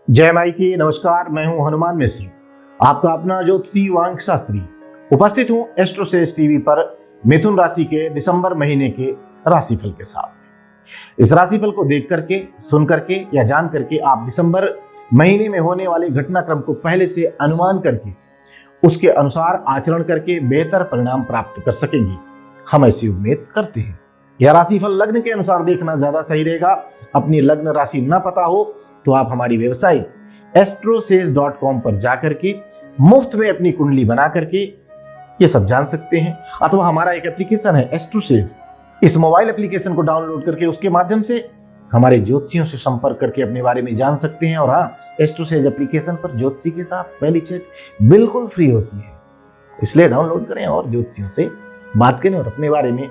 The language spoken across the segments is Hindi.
जय माई की नमस्कार। मैं हूं हनुमान मिश्र, आपका अपना ज्योतिषी वांग शास्त्री। उपस्थित हूं एस्ट्रोसेज टीवी पर मिथुन राशि के दिसंबर महीने के राशिफल के साथ। इस राशिफल को देख करके, सुन करके या जान करके आप दिसंबर महीने में होने वाले घटनाक्रम को पहले से अनुमान करके उसके अनुसार आचरण करके बेहतर परिणाम प्राप्त कर सकेंगे, हम ऐसी उम्मीद करते हैं। यह राशिफल लग्न के अनुसार देखना ज्यादा सही रहेगा। अपनी लग्न राशि न पता हो तो आप हमारी वेबसाइट astrosage.com पर जाकर के मुफ्त में अपनी कुंडली बना करके ये सब जान सकते हैं। अथवा हमारा एक एप्लीकेशन है एस्ट्रोसेज, इस मोबाइल एप्लीकेशन को डाउनलोड करके उसके माध्यम से हमारे ज्योतिषियों से संपर्क करके अपने बारे में जान सकते हैं। और हाँ, एस्ट्रोसेज एप्लीकेशन पर ज्योतिषी के साथ पहली चेक बिल्कुल फ्री होती है, इसलिए डाउनलोड करें और ज्योतिषियों से बात करें और अपने बारे में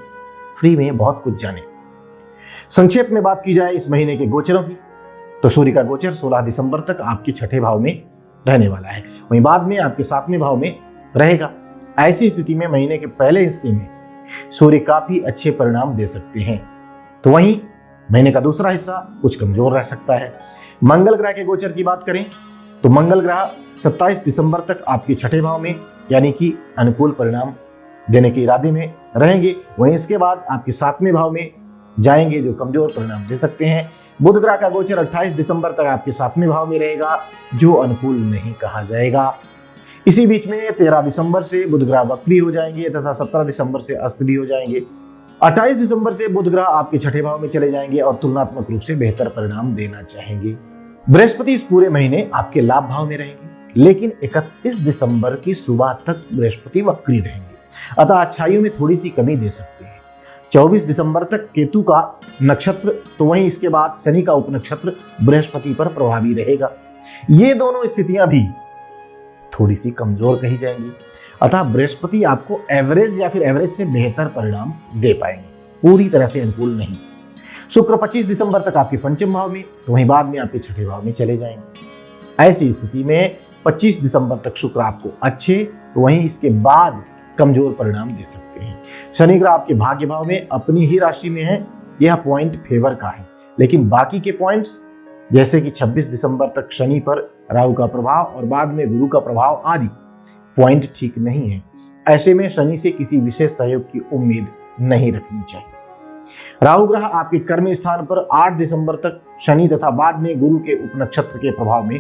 फ्री में बहुत कुछ जानें। संक्षेप में बात की जाए इस महीने के गोचरों की, तो सूर्य का गोचर 16 दिसंबर तक आपके छठे भाव में रहने वाला है, वहीं बाद में आपके 7वें भाव में रहेगा। ऐसी स्थिति में महीने के पहले हिस्से में सूर्य काफी अच्छे परिणाम दे सकते हैं, तो वहीं महीने का दूसरा हिस्सा कुछ कमजोर रह सकता है। मंगल ग्रह के गोचर की बात करें तो मंगल ग्रह 27 दिसंबर तक आपके छठे भाव में यानी कि अनुकूल परिणाम देने के इरादे में रहेंगे। वहीं इसके बाद आपके 7वें भाव में जाएंगे, जो कमजोर परिणाम दे सकते हैं। बुध ग्रह का गोचर 28 दिसंबर तक आपके 7वें भाव में रहेगा, जो अनुकूल नहीं कहा जाएगा। इसी बीच में 13 दिसंबर से बुध ग्रह वक्री हो जाएंगे तथा 17 दिसंबर से अस्त भी हो जाएंगे। 28 दिसंबर से बुध ग्रह आपके छठे भाव में चले जाएंगे और तुलनात्मक रूप से बेहतर परिणाम देना चाहेंगे। बृहस्पति इस पूरे महीने आपके लाभ भाव में रहेंगे, लेकिन 31 दिसंबर की सुबह तक बृहस्पति वक्री रहेंगे, अतः अच्छाइयों में थोड़ी सी कमी दे सकते हैं। 24 दिसंबर तक केतु का नक्षत्र, तो वहीं इसके बाद शनि का उपनक्षत्र बृहस्पति पर प्रभावी रहेगा। ये दोनों स्थितियां भी थोड़ी सी कमजोर कही जाएंगी, अतः बृहस्पति आपको एवरेज या फिर एवरेज से बेहतर परिणाम दे पाएंगे, पूरी तरह से अनुकूल नहीं। शुक्र 25 दिसंबर तक आपके पंचम भाव में, तो वहीं बाद में आपके छठे भाव में चले जाएंगे। ऐसी स्थिति में 25 दिसंबर तक शुक्र आपको अच्छे, तो वहीं इसके बाद कमजोर परिणाम दे सकते हैं। शनि ग्रह आपके भाग्य भाव में अपनी ही राशि में है, यह पॉइंट फेवर का है, लेकिन बाकी के पॉइंट्स जैसे कि 26 दिसंबर तक शनि पर राहु का प्रभाव और बाद में गुरु का प्रभाव आदि पॉइंट ठीक नहीं है। ऐसे में शनि से किसी विशेष सहयोग की उम्मीद नहीं रखनी चाहिए। राहु ग्रह आपके कर्म स्थान पर 8 दिसंबर तक शनि तथा बाद में गुरु के उपनक्षत्र के प्रभाव में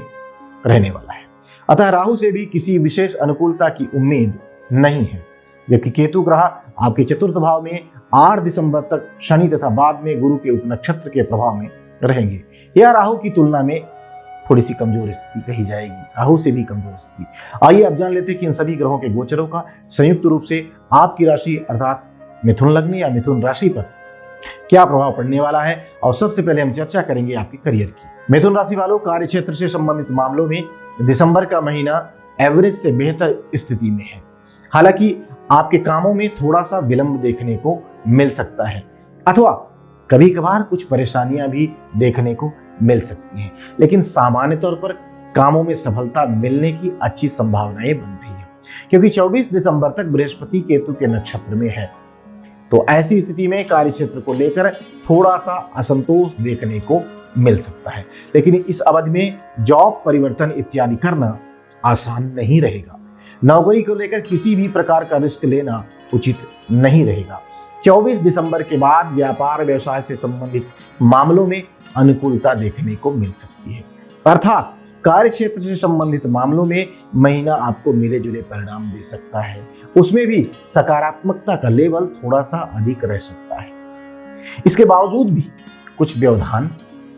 रहने वाला है, अतः राहु से भी किसी विशेष अनुकूलता की उम्मीद नहीं है। जबकि केतु ग्रह आपके चतुर्थ भाव में 8 दिसंबर तक शनि तथा बाद में गुरु के उपनक्षत्र के प्रभाव में रहेंगे। यह राहु की तुलना में थोड़ी सी कमजोर स्थिति कही जाएगी, राहु से भी कमजोर स्थिति। आइए अब जान लेते हैं कि इन सभी ग्रहों के गोचरों का संयुक्त रूप से आपकी राशि अर्थात मिथुन लग्न या मिथुन राशि पर क्या प्रभाव पड़ने वाला है। और सबसे पहले हम चर्चा करेंगे आपके करियर की। मिथुन राशि वालों, कार्य क्षेत्र से संबंधित मामलों में दिसंबर का महीना एवरेज से बेहतर स्थिति में है। हालांकि आपके कामों में थोड़ा सा विलंब देखने को मिल सकता है, अथवा कभी कभार कुछ परेशानियां भी देखने को मिल सकती हैं, लेकिन सामान्य तौर पर कामों में सफलता मिलने की अच्छी संभावनाएं बन रही है, क्योंकि 24 दिसंबर तक बृहस्पति केतु के नक्षत्र में है। तो ऐसी स्थिति में कार्य क्षेत्र को लेकर थोड़ा सा असंतोष देखने को मिल सकता है, लेकिन इस अवधि में जॉब परिवर्तन इत्यादि करना आसान नहीं रहेगा। नौकरी को लेकर किसी भी प्रकार का रिस्क लेना उचित नहीं रहेगा। 24 दिसंबर के बाद व्यापार व्यवसाय से संबंधित मामलों में अनुकूलता देखने को मिल सकती है, अर्थात कार्य क्षेत्र से संबंधित मामलों में महीना आपको मिले जुले परिणाम दे सकता है। उसमें भी सकारात्मकता का लेवल थोड़ा सा अधिक रह सकता है। इसके बावजूद भी कुछ व्यवधान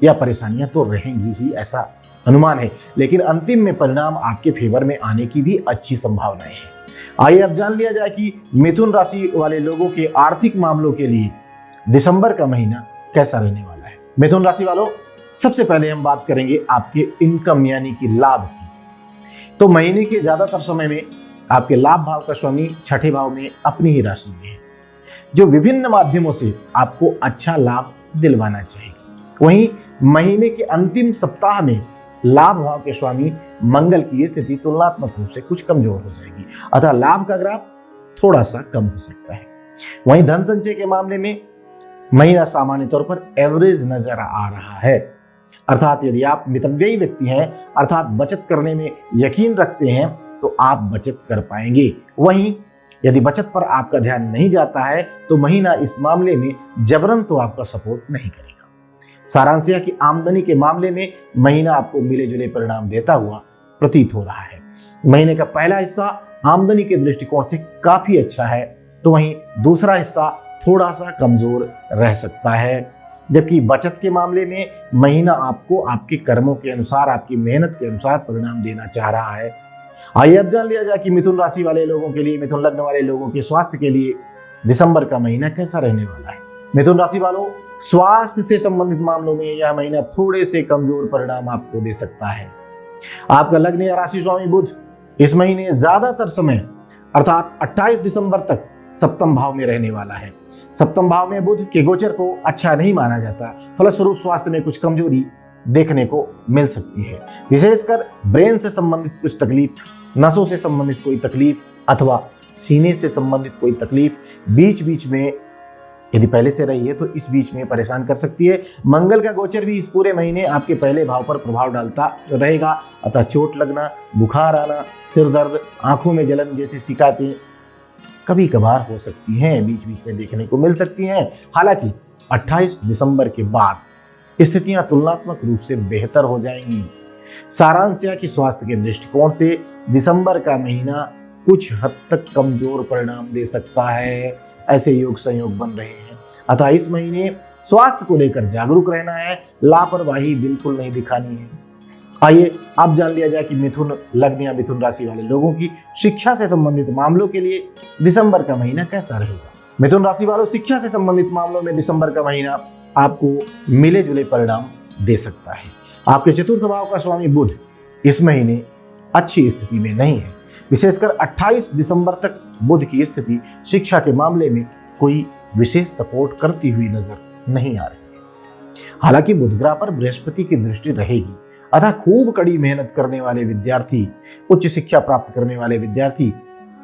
या परेशानियां तो रहेंगी ही, ऐसा अनुमान है, लेकिन अंतिम में परिणाम आपके फेवर में आने की भी अच्छी संभावनाएं हैं। आइए अब जान लिया जाए कि मिथुन राशि वाले लोगों के आर्थिक मामलों के लिए दिसंबर का महीना कैसा रहने वाला है। मिथुन राशि वालों, सबसे पहले हम बात करेंगे आपके इनकम यानी कि लाभ की। तो महीने के ज्यादातर समय में आपके लाभ भाव का स्वामी छठे भाव में अपनी ही राशि में है, जो विभिन्न माध्यमों से आपको अच्छा लाभ दिलवाना चाहिए। वहीं महीने के अंतिम सप्ताह में लाभ भाव के स्वामी मंगल की स्थिति तुलनात्मक रूप से कुछ कमजोर हो जाएगी, अतः लाभ का ग्राफ थोड़ा सा कम हो सकता है। वहीं धन संचय के मामले में महीना सामान्य तौर पर एवरेज नजर आ रहा है। अर्थात यदि आप मितव्ययी व्यक्ति हैं, अर्थात बचत करने में यकीन रखते हैं, तो आप बचत कर पाएंगे। वहीं यदि बचत पर आपका ध्यान नहीं जाता है तो महीना इस मामले में जबरन तो आपका सपोर्ट नहीं करेगा। सारांश यह कि आमदनी के मामले में महीना आपको मिले जुले परिणाम देता हुआ प्रतीत हो रहा है। महीने का पहला हिस्सा आमदनी के दृष्टिकोण से काफी अच्छा है, तो वहीं दूसरा हिस्सा थोड़ा सा कमजोर रह सकता है। जबकि बचत के मामले में महीना आपको आपके कर्मों के अनुसार, आपकी मेहनत के अनुसार परिणाम देना चाह रहा है। आइए अब जान लिया जाए कि मिथुन राशि वाले लोगों के लिए, मिथुन लग्न वाले लोगों के स्वास्थ्य के लिए दिसंबर का महीना कैसा रहने वाला है। मिथुन राशि वालों, स्वास्थ्य से संबंधित मामलों में यह महीना थोड़े से कमजोर परिणाम आपको दे सकता है। आपका लग्न या राशि स्वामी बुध इस महीने ज्यादातर समय अर्थात 28 दिसंबर तक सप्तम भाव में रहने वाला है। सप्तम भाव में बुध के गोचर को अच्छा नहीं माना जाता, फलस्वरूप स्वास्थ्य में कुछ कमजोरी देखने को मिल सकती है। विशेषकर ब्रेन से संबंधित कुछ तकलीफ, नसों से संबंधित कोई तकलीफ अथवा सीने से संबंधित कोई तकलीफ बीच बीच में यदि पहले से रही है तो इस बीच में परेशान कर सकती है। मंगल का गोचर भी इस पूरे महीने आपके पहले भाव पर प्रभाव डालता रहेगा, अतः चोट लगना, बुखार आना, सिर दर्द, आंखों में जलन जैसी शिकायतें कभी कभार हो सकती हैं, बीच बीच में देखने को मिल सकती हैं। हालांकि 28 दिसंबर के बाद स्थितियां तुलनात्मक रूप से बेहतर हो जाएंगी। सारांश यह कि स्वास्थ्य के दृष्टिकोण से दिसंबर का महीना कुछ हद तक कमजोर परिणाम दे सकता है। ऐसे योग संयोग बन रहे हैं, अतः इस महीने स्वास्थ्य को लेकर जागरूक रहना है, लापरवाही बिल्कुल नहीं दिखानी है। आइए अब जान लिया जाए कि मिथुन लग्न या मिथुन राशि वाले लोगों की शिक्षा से संबंधित मामलों के लिए दिसंबर का महीना कैसा रहेगा। मिथुन राशि वालों, शिक्षा से संबंधित मामलों में दिसंबर का महीना आपको मिले जुले परिणाम दे सकता है। आपके चतुर्थ भाव का स्वामी बुध इस महीने अच्छी स्थिति में नहीं है। विशेषकर 28 दिसंबर तक बुध की स्थिति शिक्षा के मामले में कोई विशेष सपोर्ट करती हुई नजर नहीं आ रही है। हालांकि बुध ग्रह पर बृहस्पति की दृष्टि रहेगी, अतः खूब कड़ी मेहनत करने वाले विद्यार्थी, उच्च शिक्षा प्राप्त करने वाले विद्यार्थी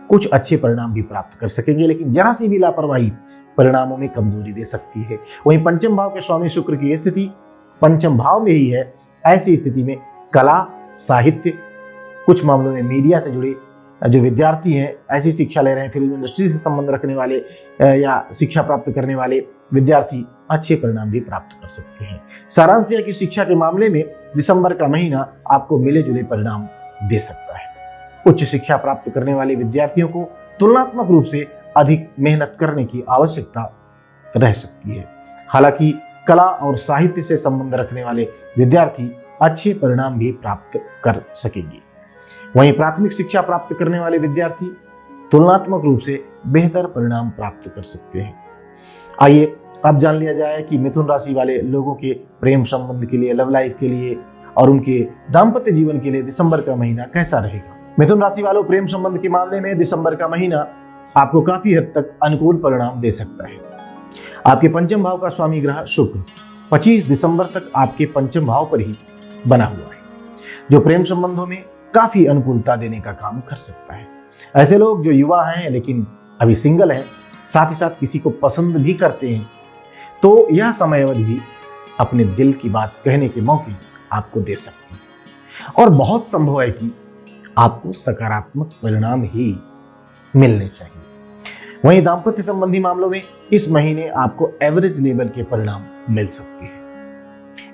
कुछ अच्छे परिणाम भी प्राप्त कर सकेंगे, लेकिन जरा सी भी लापरवाही परिणामों में कमजोरी दे सकती है। वहीं पंचम भाव के स्वामी शुक्र की स्थिति पंचम भाव में ही है। ऐसी स्थिति में कला, साहित्य, कुछ मामलों में मीडिया से जुड़े जो विद्यार्थी हैं, ऐसी शिक्षा ले रहे हैं, फिल्म इंडस्ट्री से संबंध रखने वाले या शिक्षा प्राप्त करने वाले विद्यार्थी अच्छे परिणाम भी प्राप्त कर सकते हैं। सारांश यह कि शिक्षा के मामले में दिसंबर का महीना आपको मिले जुले परिणाम दे सकता है। उच्च शिक्षा प्राप्त करने वाले विद्यार्थियों को तुलनात्मक रूप से अधिक मेहनत करने की आवश्यकता रह सकती है। हालांकि कला और साहित्य से संबंध रखने वाले विद्यार्थी अच्छे परिणाम भी प्राप्त कर सकेंगे। वहीं प्राथमिक शिक्षा प्राप्त करने वाले विद्यार्थी तुलनात्मक रूप से बेहतर परिणाम प्राप्त कर सकते हैं। आइए अब जान लिया जाए कि मिथुन राशि वाले लोगों के प्रेम संबंध के लिए, लव लाइफ के लिए और उनके दाम्पत्य जीवन के लिए दिसंबर का महीना कैसा रहेगा। मिथुन राशि वालों, प्रेम संबंध के मामले में दिसंबर का महीना आपको काफी हद तक अनुकूल परिणाम दे सकता है। आपके पंचम भाव का स्वामी ग्रह शुक्र 25 दिसंबर तक आपके पंचम भाव पर ही बना हुआ है, जो प्रेम संबंधों में काफी अनुकूलता देने का काम कर सकता है। ऐसे लोग जो युवा हैं लेकिन अभी सिंगल हैं, साथ ही साथ किसी को पसंद भी करते हैं, तो यह समय अवधि भी अपने दिल की बात कहने के मौके आपको दे सकते हैं और बहुत संभव है कि आपको सकारात्मक परिणाम ही मिलने चाहिए। वहीं दाम्पत्य संबंधी मामलों में इस महीने आपको एवरेज लेवल के परिणाम मिल सकते हैं।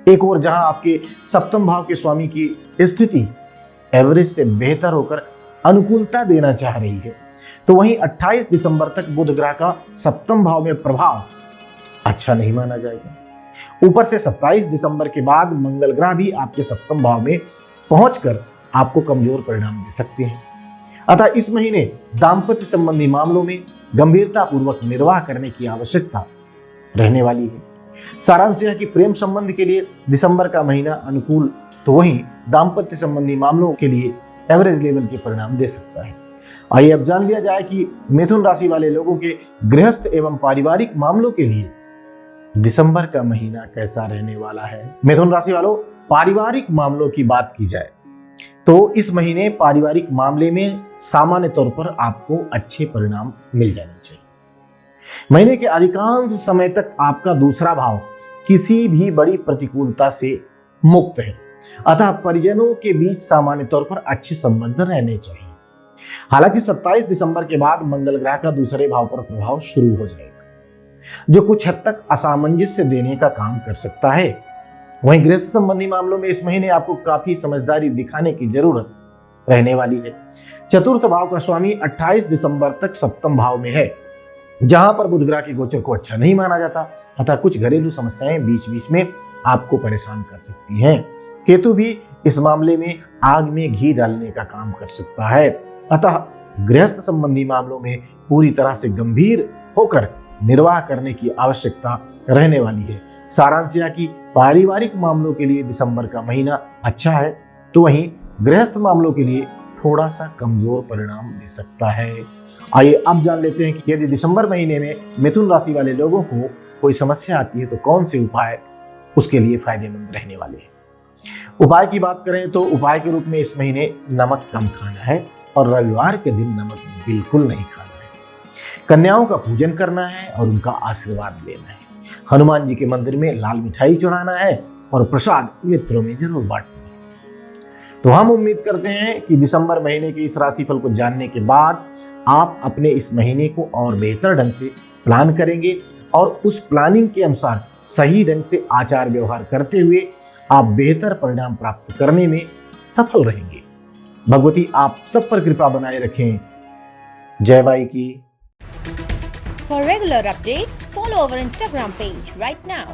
एक और जहां आपके सप्तम भाव के स्वामी की स्थिति एवरेज से बेहतर होकर अनुकूलता देना चाह रही है, तो वहीं 28 दिसंबर तक बुध ग्रह का सप्तम भाव में प्रभाव अच्छा नहीं माना जाएगा। ऊपर से 27 दिसंबर के बाद मंगल ग्रह भी आपके सप्तम भाव में पहुंचकर आपको कमजोर परिणाम दे सकते हैं। अतः इस महीने दाम्पत्य संबंधी मामलों में गंभीरता पूर्वक निर्वाह करने की आवश्यकता रहने वाली है। सारांश यह कि प्रेम संबंध के लिए दिसंबर का महीना अनुकूल, तो वहीं दाम्पत्य संबंधी मामलों के लिए एवरेज लेवल के परिणाम दे सकता है। आइए अब जान लिया जाए कि मिथुन राशि वाले लोगों के गृहस्थ एवं पारिवारिक मामलों के लिए दिसंबर का महीना कैसा रहने वाला है। मिथुन राशि वालों, पारिवारिक मामलों की बात की जाए तो इस महीने पारिवारिक मामले में सामान्य तौर पर आपको अच्छे परिणाम मिल जाने चाहिए। महीने के अधिकांश समय तक आपका दूसरा भाव किसी भी बड़ी प्रतिकूलता से मुक्त है, अतः परिजनों के बीच सामान्य तौर पर अच्छे संबंध रहने चाहिए। हालांकि 27 दिसंबर के बाद मंगल ग्रह का दूसरे भाव पर प्रभाव शुरू हो जाएगा, जो कुछ हद तक असामंजस्य देने का काम कर सकता है। वहीं गृहस्थ संबंधी मामलों में इस महीने आपको काफी समझदारी दिखाने की जरूरत रहने वाली है। चतुर्थ भाव का स्वामी 28 दिसंबर तक सप्तम भाव में है, जहां पर बुध ग्रह के गोचर को अच्छा नहीं माना जाता, अतः कुछ घरेलू समस्याएं बीच बीच में आपको परेशान कर सकती हैं। केतु भी इस मामले में आग में घी डालने का काम कर सकता है, अतः गृहस्थ संबंधी मामलों में पूरी तरह से गंभीर होकर निर्वाह करने की आवश्यकता रहने वाली है। सारांश यह कि पारिवारिक मामलों के लिए दिसंबर का महीना अच्छा है, तो वहीं गृहस्थ मामलों के लिए थोड़ा सा कमजोर परिणाम दे सकता है। आइए अब जान लेते हैं कि यदि दिसंबर महीने में मिथुन राशि वाले लोगों को कोई समस्या आती है तो कौन से उपाय उसके लिए फायदेमंद रहने वाले हैं। उपाय की बात करें तो उपाय के रूप में इस महीने नमक कम खाना है और रविवार के दिन नमक बिल्कुल नहीं खाना है। कन्याओं का पूजन करना है और उनका आशीर्वाद लेना है। हनुमान जी के मंदिर में लाल मिठाई चढ़ाना है और प्रसाद मित्रों में जरूर बांटना है। तो हम उम्मीद करते हैं कि दिसंबर महीने के इस राशिफल को जानने के बाद आप अपने इस महीने को और बेहतर ढंग से प्लान करेंगे और उस प्लानिंग के अनुसार सही ढंग से आचार व्यवहार करते हुए आप बेहतर परिणाम प्राप्त करने में सफल रहेंगे। भगवती आप सब पर कृपा बनाए रखें। जय बाई की। For regular updates, follow our Instagram page right now.